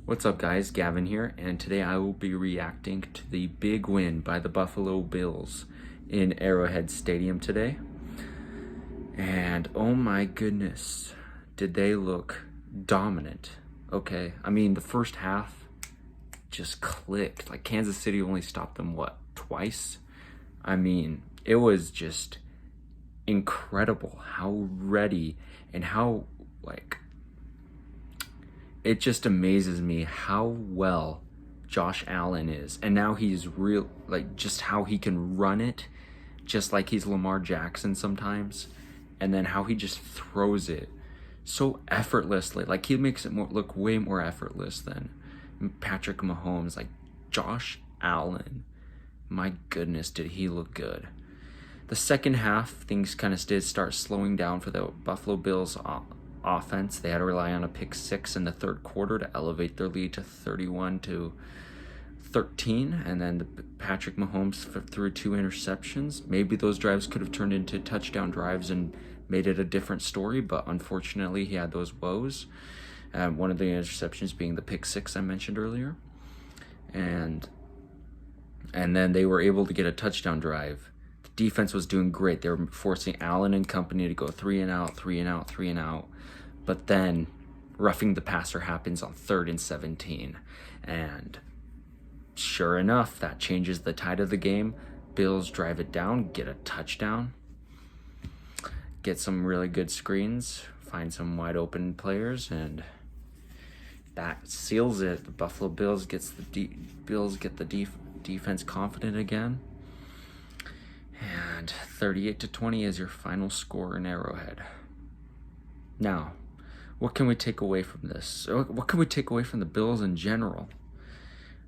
What's up, guys? Gavin here, and today I will be reacting to the big win by the Buffalo Bills in Arrowhead Stadium today. And oh my goodness, did they look dominant. Okay, I mean, the first half just clicked. Like, Kansas City only stopped them, what, twice? I mean, it was just incredible how ready and how, like, it just amazes me how well Josh Allen is. And now he's real, like, just how he can run it, just like he's Lamar Jackson sometimes. And then how he just throws it so effortlessly. Like, he makes it look way more effortless than Patrick Mahomes. Like, Josh Allen, my goodness, did he look good. The second half, things kind of did start slowing down for the Buffalo Bills offense. They had to rely on a pick six in the third quarter to elevate their lead to 31-13, and then Patrick Mahomes threw two interceptions. Maybe those drives could have turned into touchdown drives and made it a different story, but unfortunately he had those woes. One of the interceptions being the pick six I mentioned earlier, and then they were able to get a touchdown drive. The defense was doing great. They were forcing Allen and company to go 3 and out. But then roughing the passer happens on 3rd and 17. And sure enough, that changes the tide of the game. Bills drive it down, get a touchdown, get some really good screens, find some wide open players, and that seals it. The Buffalo Bills get the defense confident again. And 38-20 is your final score in Arrowhead. Now, what can we take away from this? What can we take away from the Bills in general?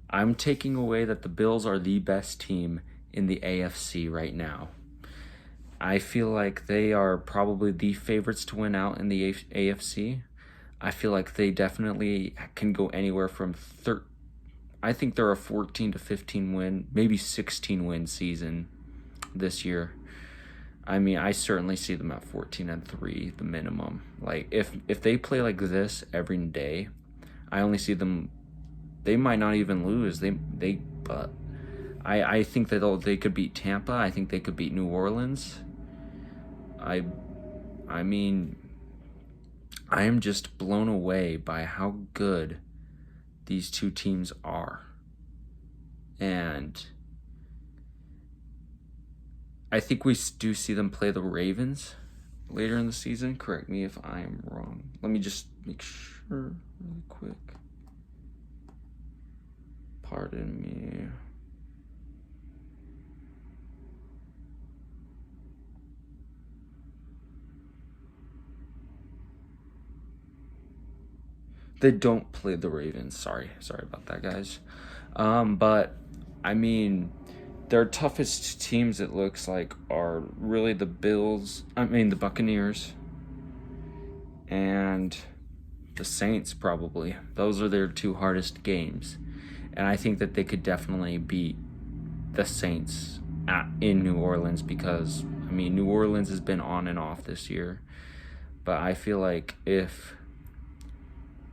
I'm taking away that the Bills are the best team in the AFC right now. I feel like they are probably the favorites to win out in the AFC. I feel like they definitely can go anywhere from I think they're a 14 to 15 win, maybe 16 win season this year. I mean, I certainly see them at 14-3, the minimum. Like, if they play like this every day, I only see them. They might not even lose. But I think that they could beat Tampa. I think they could beat New Orleans. I mean, I am just blown away by how good these two teams are, and I think we do see them play the Ravens later in the season. Correct me if I am wrong. Let me just make sure really quick. Pardon me. They don't play the Ravens. Sorry about that, guys. But I mean, their toughest teams, it looks like, are really the the Buccaneers, and the Saints, probably. Those are their two hardest games. And I think that they could definitely beat the Saints in New Orleans, because, I mean, New Orleans has been on and off this year. But I feel like if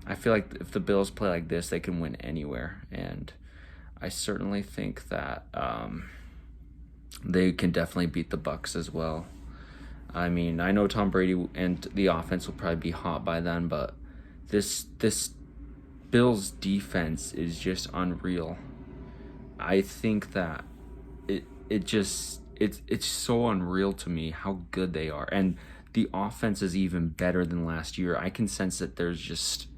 the Bills play like this, they can win anywhere. And I certainly think that they can definitely beat the Bucs as well. I mean, I know Tom Brady and the offense will probably be hot by then, but this Bills defense is just unreal. I think that it's so unreal to me how good they are, and the offense is even better than last year. I can sense that there's just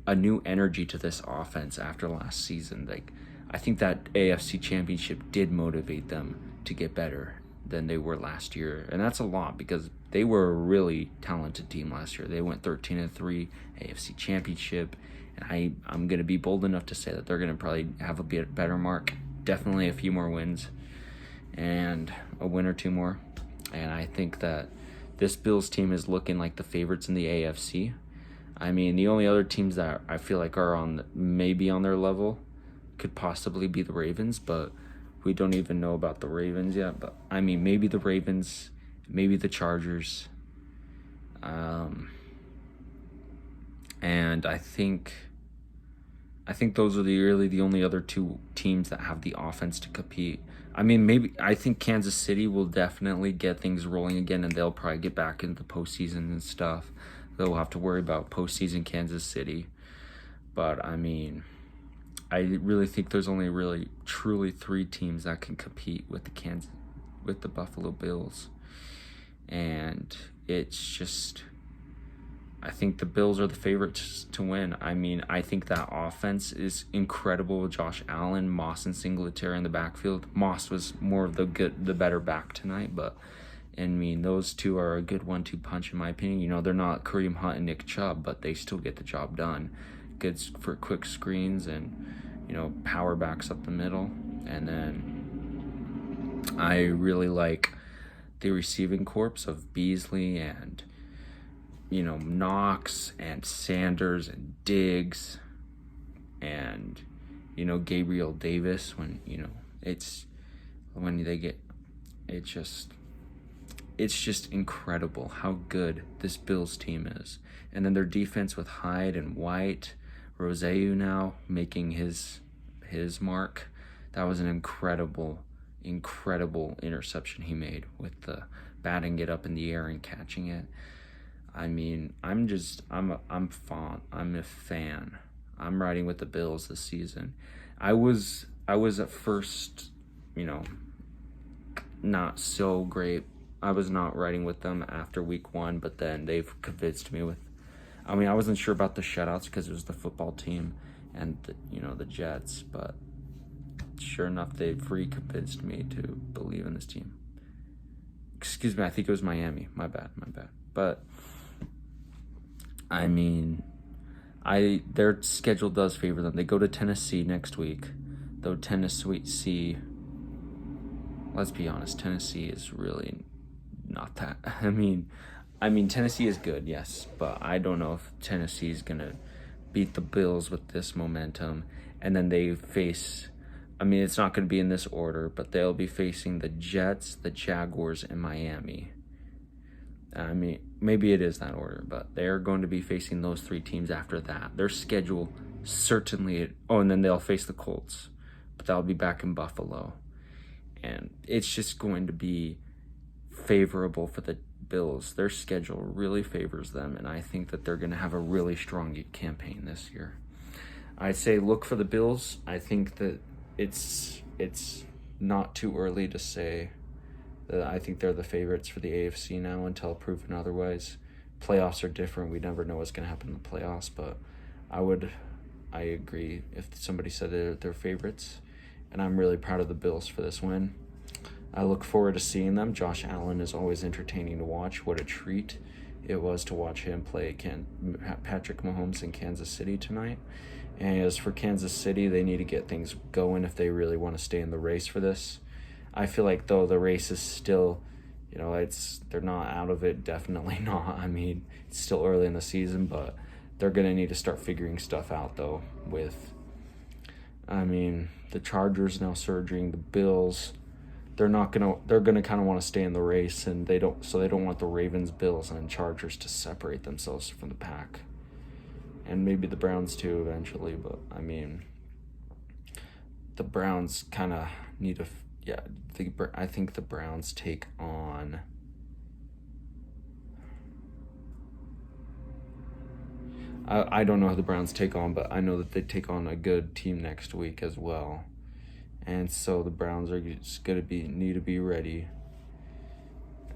a new energy to this offense after last season. Like, I think that AFC Championship did motivate them to get better than they were last year, and that's a lot because they were a really talented team last year. They went 13-3 AFC Championship, and I'm gonna be bold enough to say that they're gonna probably have a bit better mark, definitely a few more wins, and a win or two more. And I think that this Bills team is looking like the favorites in the AFC. I mean, the only other teams that I feel like are maybe on their level could possibly be the Ravens, but we don't even know about the Ravens yet. But I mean, maybe the Ravens, maybe the Chargers. And I think I think those are really the only other two teams that have the offense to compete. I mean, I think Kansas City will definitely get things rolling again, and they'll probably get back into the postseason and stuff. They'll have to worry about postseason Kansas City. But I mean, I really think there's only really truly three teams that can compete with the Buffalo Bills. And it's just, I think the Bills are the favorites to win. I mean, I think that offense is incredible. Josh Allen, Moss, and Singletary in the backfield. Moss was more of the better back tonight, but I mean, those two are a good 1-2 punch in my opinion. You know, they're not Kareem Hunt and Nick Chubb, but they still get the job done. Good for quick screens and, you know, power backs up the middle. And then I really like the receiving corps of Beasley and, you know, Knox and Sanders and Diggs and, you know, Gabriel Davis. When, you know, it's just incredible how good this Bills team is. And then their defense with Hyde and White, Rousseau now making his mark. That was an incredible interception he made with the batting it up in the air and catching it. I mean, I'm a fan. I'm riding with the Bills this season. I was at first, you know, not so great. I was not riding with them after week 1, but then they've convinced me with, I mean, I wasn't sure about the shutouts because it was the football team and the Jets, but sure enough, they've re-convinced me to believe in this team. Excuse me, I think it was Miami. My bad. But I mean, their schedule does favor them. They go to Tennessee next week, though Tennessee, let's be honest, Tennessee is really not that. I mean, Tennessee is good, yes, but I don't know if Tennessee is going to beat the Bills with this momentum. And then they face, I mean, it's not going to be in this order, but they'll be facing the Jets, the Jaguars, and Miami. I mean, maybe it is that order, but they're going to be facing those three teams after that. Their schedule certainly, and then they'll face the Colts, but they'll be back in Buffalo. And it's just going to be favorable for the Bills. Their schedule really favors them, and I think that they're going to have a really strong campaign this year. I say look for the Bills. I think that it's not too early to say that I think they're the favorites for the AFC now until proven otherwise. Playoffs are different. We never know what's going to happen in the playoffs, but I agree if somebody said they're favorites, and I'm really proud of the Bills for this win. I look forward to seeing them. Josh Allen is always entertaining to watch. What a treat it was to watch him play Patrick Mahomes in Kansas City tonight. And as for Kansas City, they need to get things going if they really want to stay in the race for this. I feel like, though, the race is still, you know, they're not out of it. Definitely not. I mean, it's still early in the season, but they're going to need to start figuring stuff out, though, the Chargers now surging, the Bills. They're gonna kind of want to stay in the race, and they don't want the Ravens, Bills, and Chargers to separate themselves from the pack, and maybe the Browns too eventually. But I mean, the Browns kind of need to. Yeah, I think the Browns take on. I don't know who the Browns take on, but I know that they take on a good team next week as well. And so the Browns are just going to need to be ready.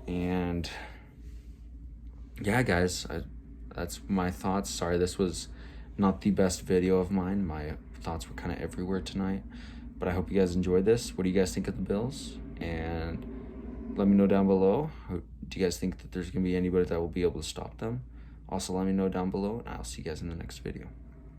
And yeah, guys, that's my thoughts. Sorry, this was not the best video of mine. My thoughts were kind of everywhere tonight. But I hope you guys enjoyed this. What do you guys think of the Bills? And let me know down below. Do you guys think that there's going to be anybody that will be able to stop them? Also, let me know down below, and I'll see you guys in the next video.